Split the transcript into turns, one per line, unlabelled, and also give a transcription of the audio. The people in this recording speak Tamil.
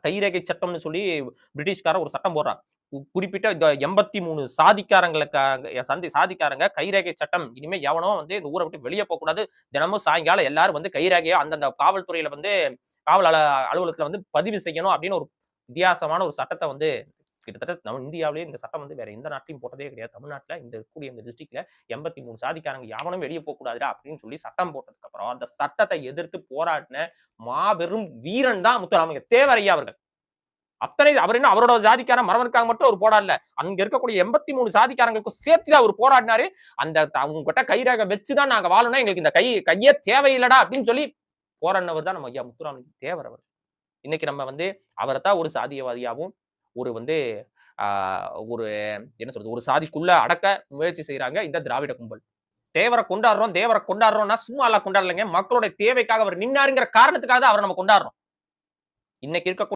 கைரேகை சட்டம்னு சொல்லி பிரிட்டிஷ்காரன் ஒரு சட்டம் போடுறான். குறிப்பிட்ட இந்த 83 சாதிக்காரங்க கைரேகை சட்டம். இனிமே எவனோ வந்து இந்த ஊரை விட்டு வெளியே போகக்கூடாது. தினமும் சாயங்காலம் எல்லாரும் வந்து கைரேகையா அந்தந்த காவல்துறையில வந்து காவல் அலுவலகத்துல வந்து பதிவு செய்யணும் அப்படின்னு ஒரு வித்தியாசமான ஒரு சட்டத்தை வந்து கிட்டத்தட்ட நம்ம இந்தியாவிலேயே இந்த சட்டம் வந்து வேற எந்த நாட்டிலையும் போட்டதே கிடையாது. தமிழ்நாட்டுல இந்த இருக்கக்கூடிய இந்த டிஸ்ட்ரிக்ட்ல 83 சாதிக்காரங்க எவனும் வெளியே போக கூடாதுடா அப்படின்னு சொல்லி சட்டம் போட்டதுக்கு அப்புறம் அந்த சட்டத்தை எதிர்த்து போராடின மாபெரும் வீரன் தான் முத்துராமலிங்க தேவரையா அவர்கள். அத்தனை அவர் என்ன அவரோட ஜாதிக்காரன் மறவனுக்காக மட்டும் அவர் போராடல. அங்க இருக்கக்கூடிய 83 சாதிக்காரங்களுக்கும் சேர்த்துதான் அவர் போராடினாரு. அந்த அவங்க கிட்ட கைரேகை வச்சுதான் நாங்க வாழணும், எங்களுக்கு இந்த கையே தேவையில்லடா அப்படின்னு சொல்லி போராடினவர் தான் நம்ம ஐயா முத்துராமலிங்க தேவர் அவர். இன்னைக்கு நம்ம வந்து அவரைத்தான் ஒரு சாதியவாதியாவும் ஒரு வந்து ஒரு என்ன சொல்றது ஒரு சாதிக்குள்ள அடக்க முயற்சி செய்யறாங்க இந்த திராவிட கும்பல். தேவரை கொண்டாடுறோம்னா சும்மா எல்லாம் கொண்டாடலைங்க. மக்களுடைய தேவைக்காக அவர் நின்னாருங்கிற காரணத்துக்காக அவரை நம்ம கொண்டாடுறோம். இன்னைக்கு இருக்க